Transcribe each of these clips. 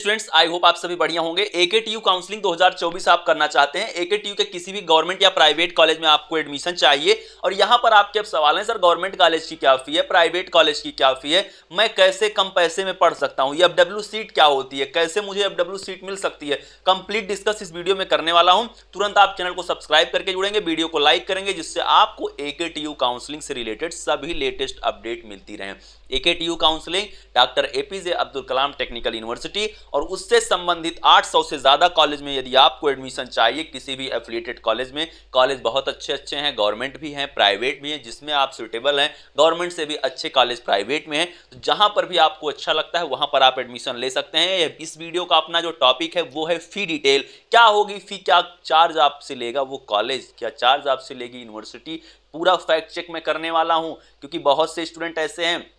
Students, I hope आप सभी बढ़िया होंगे। एकेटीयू काउंसलिंग 2024 आप करना चाहते हैं। एकेटीयू के किसी भी गवर्नमेंट या प्राइवेट कॉलेज में आपको एडमिशन चाहिए और यहां पर आपके अब सवाल हैं, सर गवर्नमेंट कॉलेज की क्या फी है, प्राइवेट कॉलेज की क्या फी है, मैं कैसे कम पैसे में पढ़ सकता हूं, ये एफडब्ल्यू सीट क्या होती है, कैसे मुझे एफडब्ल्यू सीट मिल सकती है, कंप्लीट डिस्कस इस वीडियो में करने वाला हूं। तुरंत आप चैनल को सब्सक्राइब करके जुड़ेंगे, वीडियो को लाइक करेंगे, जिससे आपको एकेटीयू काउंसलिंग से रिलेटेड सभी लेटेस्ट अपडेट मिलती रहे। AKTU counselling doctor APJ Abdul Kalam technical university और उससे संबंधित 800 से ज्यादा कॉलेज में यदि आपको एडमिशन चाहिए, किसी भी एफिलिएटेड कॉलेज में, कॉलेज बहुत अच्छे अच्छे हैं, गवर्नमेंट भी हैं, प्राइवेट भी हैं, जिसमें आप सुटेबल हैं, गवर्नमेंट से भी अच्छे कॉलेज प्राइवेट में हैं, तो जहां पर भी आपको अच्छा लगता है वहां पर आप एडमिशन ले सकते हैं। इस वीडियो का अपना जो टॉपिक है वो है फी डिटेल, क्या होगी फी, क्या चार्ज आपसे लेगा वो कॉलेज, क्या चार्ज आपसे लेगी यूनिवर्सिटी, पूरा फैक्ट चेक मैं करने वाला हूं। क्योंकि बहुत से स्टूडेंट ऐसे हैं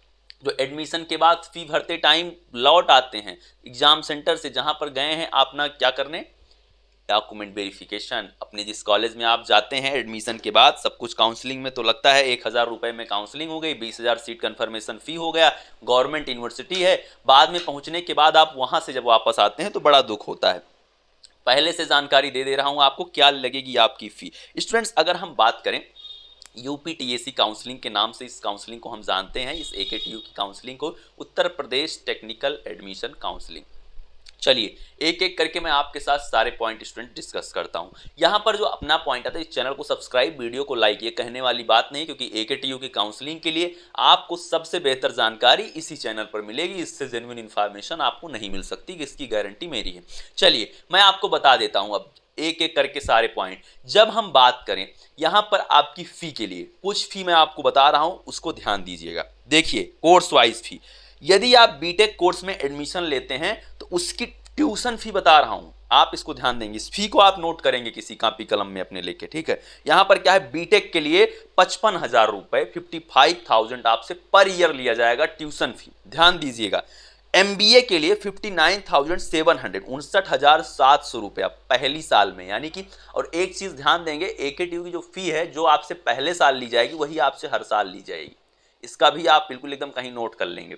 जो एडमिशन के बाद फी भरते टाइम लौट आते हैं एग्जाम सेंटर से, जहां पर गए हैं अपना क्या करने, डॉक्यूमेंट वेरिफिकेशन। अपने जिस कॉलेज में आप जाते हैं एडमिशन के बाद, सब कुछ काउंसलिंग में तो लगता है, 1000 रुपए में काउंसलिंग हो गई, 20,000 सीट कंफर्मेशन फी हो गया, गवर्नमेंट यूनिवर्सिटी है। बाद में पहुंचने के बाद आप वहां से जब वापस आते हैं तो बड़ा दुख होता है। पहले से जानकारी दे रहा हूं आपको क्या लगेगी आपकी फी। स्टूडेंट्स, अगर हम बात करें यूपीटीएसी काउंसलिंग के नाम से इस काउंसलिंग को हम जानते हैं, इस एकेटीयू की काउंसलिंग को Uttar Pradesh technical admission counselling. चलिए एक एक करके मैं आपके साथ सारे पॉइंट स्टूडेंट डिस्कस करता हूं। यहां पर जो अपना पॉइंट आता है, इस चैनल को सब्सक्राइब, वीडियो को लाइक, ये कहने वाली बात नहीं, क्योंकि एकेटीयू की काउंसलिंग के लिए आपको सबसे बेहतर जानकारी इसी चैनल पर मिलेगी, इससे जेन्युइन इन्फॉर्मेशन आपको नहीं मिल सकती, इसकी गारंटी मेरी है। चलिए मैं आपको बता देता हूं अब एक एक करके सारे पॉइंट। जब हम बात करें यहां पर आपकी फी के लिए, कुछ फी मैं आपको बता रहा हूं, उसको ध्यान दीजिएगा। देखिए कोर्स वाइज फी, यदि आप बीटेक कोर्स में एडमिशन लेते हैं तो उसकी ट्यूशन फी बता रहा हूं, आप इसको ध्यान देंगे, इस फी को आप नोट करेंगे किसी कॉपी कलम में अपने लेके, ठीक है। यहां पर क्या है, बीटेक के लिए 55,000 रुपए, 55,000 आपसे पर ईयर लिया जाएगा ट्यूशन फी, ध्यान दीजिएगा। एमबीए के लिए 59,700, 59,700 रुपया पहली साल में, यानी कि, और एक चीज ध्यान देंगे, एकेटीयू की जो फी है जो आपसे पहले साल ली जाएगी वही आपसे हर साल ली जाएगी, इसका भी आप बिल्कुल एकदम कहीं नोट कर लेंगे।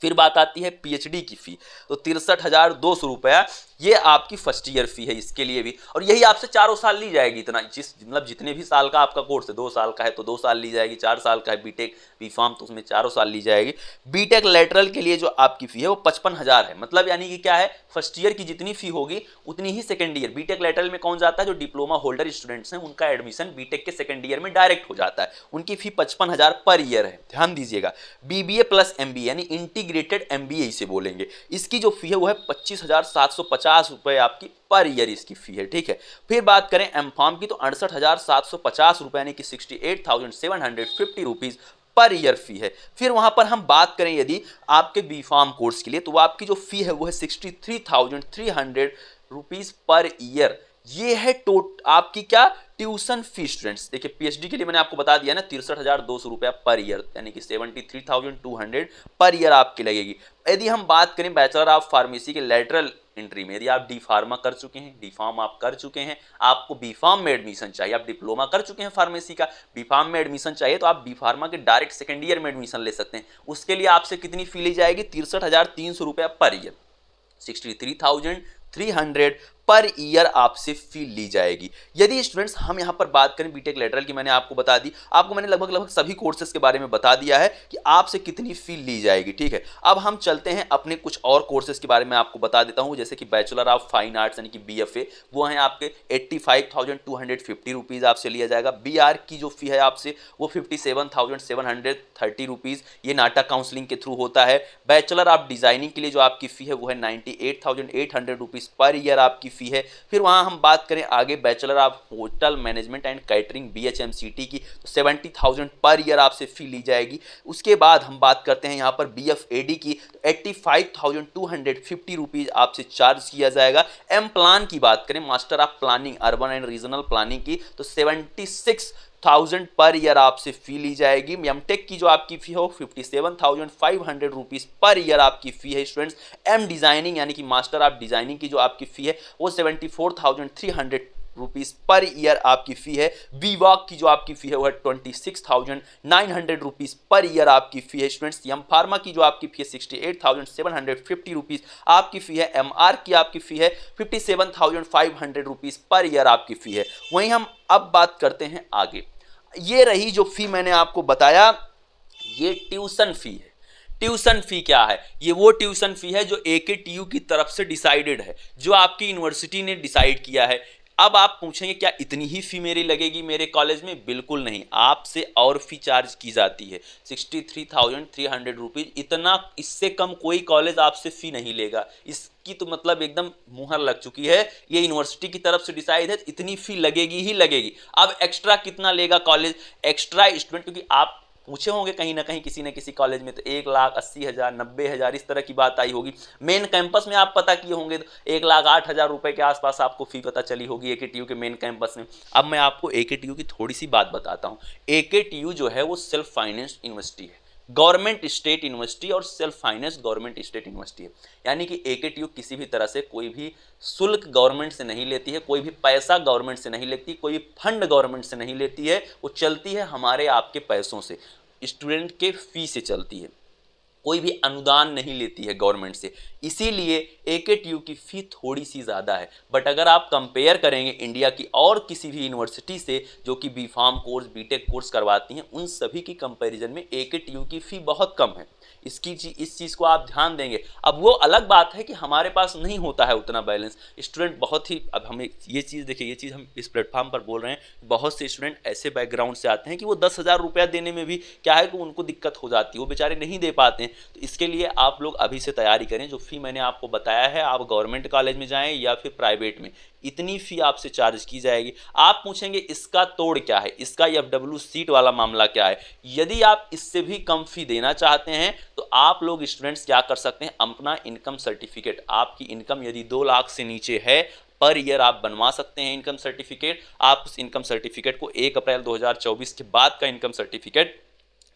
फिर बात आती है पीएचडी की फी, तो 63,200 रुपया, ये आपकी फर्स्ट ईयर फी है इसके लिए भी, और यही आपसे चारों साल ली जाएगी। इतना मतलब जितने भी साल का आपका कोर्स है, 2 साल का है तो 2 साल ली जाएगी, 4 साल का है बीटेक बीफार्म तो उसमें 4 साल ली जाएगी। बीटेक लेटरल के लिए जो आपकी फी है वो 55,000 है, मतलब यानी कि क्या है, फर्स्ट ईयर की जितनी फी होगी उतनी ही सेकंड ईयर। बीटेक लेटरल में कौन जाता है, जो डिप्लोमा होल्डर स्टूडेंट्स हैं, उनका एडमिशन बीटेक के सेकंड ईयर में डायरेक्ट हो जाता है, उनकी फी 55,000 पर ईयर है, ध्यान दीजिएगा। बीबीए प्लस एमबीए यानी इंटीग्रेटेड एमबीए इसे बोलेंगे, इसकी जो फी है वो है 25,750 रुपए आपकी पर ईयर इसकी फी है, ठीक है। फिर बात करें एमफार्म की, तो 68,750 रुपए यानी कि 68,750 रुपीज पर ईयर फी है। फिर वहां पर हम बात करें यदि आपके बीफार्म कोर्स के लिए, तो आपकी जो फी है वो है 63,300 रुपीज पर ईयर, ये है आपकी क्या ट्यूशन फी। स्टूडेंट्स देखिए, पीएचडी के लिए मैंने आपको बता दिया ना, 63,200 रुपया पर ईयर, यानी कि 73,200 पर ईयर आपकी लगेगी। यदि हम बात करें बैचलर ऑफ फार्मेसी के लेटरल एंट्री में, यदि आप डी फार्मा कर चुके हैं, डी फार्म आप कर चुके हैं, आपको बी फार्म में एडमिशन चाहिए, आप डिप्लोमा कर चुके हैं फार्मेसी का, बी फार्म में एडमिशन चाहिए, तो आप बी फार्मा के डायरेक्ट सेकंड ईयर में एडमिशन ले सकते हैं। उसके लिए आपसे कितनी फी ली जाएगी, 63,300 रुपया पर ईयर, 63,300 पर ईयर आपसे फी ली जाएगी। यदि स्टूडेंट्स हम यहां पर बात करें बीटेक लेटरल की, मैंने आपको बता दी, आपको मैंने लगभग सभी कोर्सेज के बारे में बता दिया है कि आपसे कितनी फी ली जाएगी, ठीक है। अब हम चलते हैं अपने कुछ और कोर्सेज के बारे में आपको बता देता हूं, जैसे कि बैचलर ऑफ फाइन आर्ट्स यानी कि बीएफए, वो है आपके 85,250 रुपीज आपसे लिया जाएगा। बीआर की जो फी है आपसे वो 57,730 रुपीज, ये नाटा काउंसलिंग के थ्रू होता है। बैचलर ऑफ डिजाइनिंग के लिए जो आपकी फी है वो है 98,800 रुपीज पर ईयर आपकी फी है। फिर वहां हम बात करें आगे bachelor of hotel management and catering BHMCT की, तो 70,000 पर ईयर आपसे फी ली जाएगी। उसके बाद हम बात करते हैं यहां पर बीएफएडी की, तो 85,250 रुपीज आपसे चार्ज किया जाएगा। एम प्लान की बात करें, master of planning urban and regional planning की, तो 76,000 पर ईयर आपसे फी ली जाएगी। एमटेक की जो आपकी फी हो 57,500 रुपीज पर ईयर आपकी फी है। स्टूडेंट्स एम डिजाइनिंग यानी कि मास्टर ऑफ डिजाइनिंग की जो आपकी फी है वो 74,300 रुपीज़ पर ईयर आपकी फ़ी है। बीवॉक की जो आपकी फ़ी है वो है 26,900 रुपीज़ पर ईयर आपकी फ़ी है स्टूडेंट्स। एम फार्मा की जो आपकी फ़ी है 68,750 रुपीज़ आपकी फ़ी है। MR की आपकी फ़ी है 57,500 रुपीज़ पर ईयर आपकी फ़ी है। वहीं हम अब बात करते हैं आगे। ये रही जो फ़ी मैंने आपको बताया, ये ट्यूशन फ़ी है। ट्यूशन फ़ी क्या है? ये वो ट्यूशन फ़ी है जो AKTU की तरफ से डिसाइडेड है, जो आपकी यूनिवर्सिटी ने डिसाइड किया है। अब आप पूछेंगे क्या इतनी ही फ़ी मेरी लगेगी मेरे कॉलेज में? बिल्कुल नहीं, आपसे और फ़ी चार्ज की जाती है 63,300 रुपीज़। इतना, इससे कम कोई कॉलेज आपसे फ़ी नहीं लेगा। इसकी तो मतलब एकदम मुहर लग चुकी है, ये यूनिवर्सिटी की तरफ से डिसाइड है, इतनी फ़ी लगेगी ही लगेगी। अब एक्स्ट्रा कितना लेगा कॉलेज? एक्स्ट्रा स्टूडेंट, क्योंकि आप पूछे होंगे कहीं ना कहीं किसी न किसी कॉलेज में तो 1,80,000 90,000 इस तरह की बात आई होगी। मेन कैंपस में आप पता किए होंगे तो 1,08,000 रुपए के आसपास आपको फी पता चली होगी AKTU के मेन कैंपस में। अब मैं आपको AKTU की थोड़ी सी बात बताता हूँ। AKTU जो है वो सेल्फ फाइनेंस्ड यूनिवर्सिटी है, गवर्नमेंट स्टेट यूनिवर्सिटी और self finance government state university है। यानी कि AKTU किसी भी तरह से कोई भी शुल्क गवर्नमेंट से नहीं लेती है, कोई भी पैसा गवर्नमेंट से नहीं लेती, कोई भी फंड गवर्नमेंट से नहीं लेती है। वो चलती है हमारे आपके पैसों से, स्टूडेंट के फी से चलती है, कोई भी अनुदान नहीं लेती है गवर्नमेंट से। इसीलिए AKTU की फ़ी थोड़ी सी ज़्यादा है। बट अगर आप कंपेयर करेंगे इंडिया की और किसी भी यूनिवर्सिटी से जो कि B.Pharm कोर्स B.Tech कोर्स करवाती हैं, उन सभी की कंपैरिजन में AKTU की फ़ी बहुत कम है। इस चीज़ को आप ध्यान देंगे। अब वो अलग बात है कि हमारे पास नहीं होता है उतना बैलेंस। स्टूडेंट बहुत ही, अब हमें ये चीज़ देखिए, ये चीज़ हम इस प्लेटफॉर्म पर बोल रहे हैं, बहुत से स्टूडेंट ऐसे बैकग्राउंड से आते हैं कि वो 10,000 रुपया देने में भी क्या है कि उनको दिक्कत हो जाती है, वो बेचारे नहीं दे पाते हैं। तो इसके लिए आप लोग अभी से तैयारी करें। जो फ़ी मैंने आपको बताया है, आप गवर्नमेंट कॉलेज में जाएँ या फिर प्राइवेट में, इतनी फ़ी आपसे चार्ज की जाएगी। आप पूछेंगे इसका तोड़ क्या है, इसका FW सीट वाला मामला क्या है? यदि आप इससे भी कम फ़ी देना चाहते हैं तो आप लोग स्टूडेंट्स क्या कर सकते हैं, अपना इनकम सर्टिफिकेट, आपकी इनकम यदि 2 लाख से नीचे है पर ईयर, आप बनवा सकते हैं इनकम सर्टिफिकेट। आप उस इनकम सर्टिफिकेट को 1 अप्रैल 2024 के बाद का इनकम सर्टिफिकेट,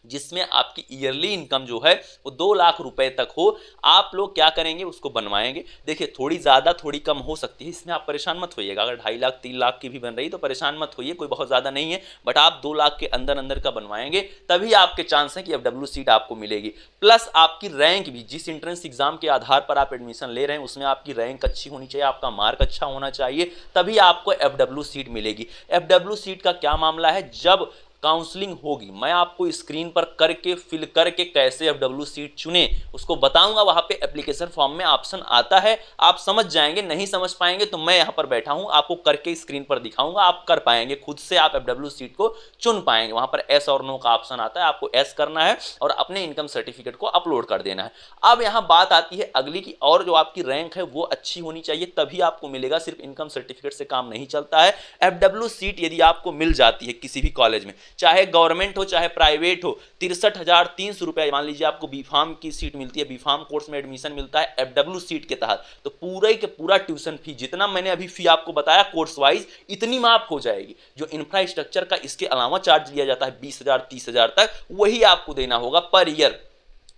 जिसमें आपकी ईयरली इनकम जो है वो 2 लाख रुपए तक हो, आप लोग क्या करेंगे, उसको बनवाएंगे। देखिए थोड़ी ज़्यादा थोड़ी कम हो सकती है, इसमें आप परेशान मत होइएगा। अगर 2.5 लाख 3 लाख की भी बन रही तो परेशान मत होइए, कोई बहुत ज़्यादा नहीं है। बट आप 2 लाख के अंदर अंदर का बनवाएंगे तभी आपके चांस है कि FW सीट आपको मिलेगी। प्लस आपकी रैंक भी, जिस एंट्रेंस एग्जाम के आधार पर आप एडमिशन ले रहे हैं उसमें आपकी रैंक अच्छी होनी चाहिए, आपका मार्क अच्छा होना चाहिए, तभी आपको FW सीट मिलेगी। FW सीट का क्या मामला है, जब काउंसलिंग होगी, मैं आपको स्क्रीन पर करके फिल करके कैसे FW सीट चुने उसको बताऊंगा। वहां पे एप्लीकेशन फॉर्म में ऑप्शन आता है, आप समझ जाएंगे। नहीं समझ पाएंगे तो मैं यहां पर बैठा हूं, आपको करके स्क्रीन पर दिखाऊंगा, आप कर पाएंगे, खुद से आप FW सीट को चुन पाएंगे। वहां पर एस और नो का ऑप्शन आता है, आपको एस करना है और अपने इनकम सर्टिफिकेट को अपलोड कर देना है। अब यहां बात आती है अगली की, और जो आपकी रैंक है वो अच्छी होनी चाहिए तभी आपको मिलेगा, सिर्फ इनकम सर्टिफिकेट से काम नहीं चलता है। FW सीट यदि आपको मिल जाती है किसी भी कॉलेज में, चाहे गवर्नमेंट हो चाहे प्राइवेट हो, 63,300 रुपये, मान लीजिए आपको B.Pharm की सीट मिलती है, B.Pharm कोर्स में एडमिशन मिलता है FW सीट के तहत, तो पूरा ही के पूरा ट्यूशन फी जितना मैंने अभी फी आपको बताया कोर्स वाइज, इतनी माफ हो जाएगी। जो इंफ्रास्ट्रक्चर का इसके अलावा चार्ज लिया जाता है 20,000 30,000 तक, वही आपको देना होगा पर ईयर।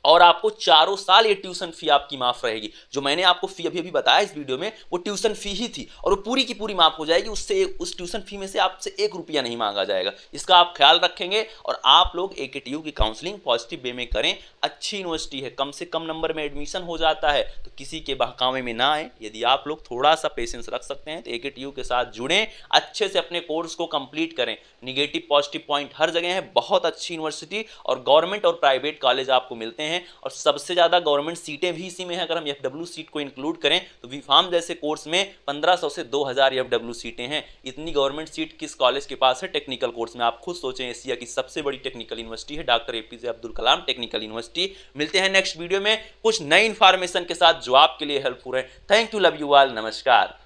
और आपको 4 साल ये ट्यूशन फी आपकी माफ रहेगी। जो मैंने आपको फी अभी बताया इस वीडियो में, वो ट्यूशन फी ही थी और वो पूरी की पूरी माफ हो जाएगी। उससे, उस ट्यूशन फी में से आपसे 1 रुपया नहीं मांगा जाएगा। इसका आप ख्याल रखेंगे और आप लोग AKTU की काउंसलिंग पॉजिटिव वे में करें। अच्छी यूनिवर्सिटी है, कम से कम नंबर में एडमिशन हो जाता है, तो किसी के बहकावे में ना आए। यदि आप लोग थोड़ा सा पेशेंस रख सकते हैं तो AKTU के साथ जुड़ें, अच्छे से अपने कोर्स को कंप्लीट करें। निगेटिव पॉजिटिव पॉइंट हर जगह है, बहुत अच्छी यूनिवर्सिटी और गवर्नमेंट और प्राइवेट कॉलेज आपको मिलते हैं और सबसे ज़्यादा गवर्नमेंट सीटें भी इसी में हैं। अगर हम FW सीट को इंक्लूड करें तो B.Pharm जैसे कोर्स में 1500 से 2000 FW सीटें हैं। इतनी गवर्नमेंट सीट किस कॉलेज के पास है टेक्निकल कोर्स में? आप खुद सोचें, एशिया की सबसे बड़ी टेक्निकल यूनिवर्सिटी है doctor APJ Abdul Kalam technical university. मिलते हैं नेक्स्ट वीडियो में कुछ नई इन्फॉर्मेशन के साथ जो आपके लिए हेल्पफुल है। Thank you, love you all, नमस्कार।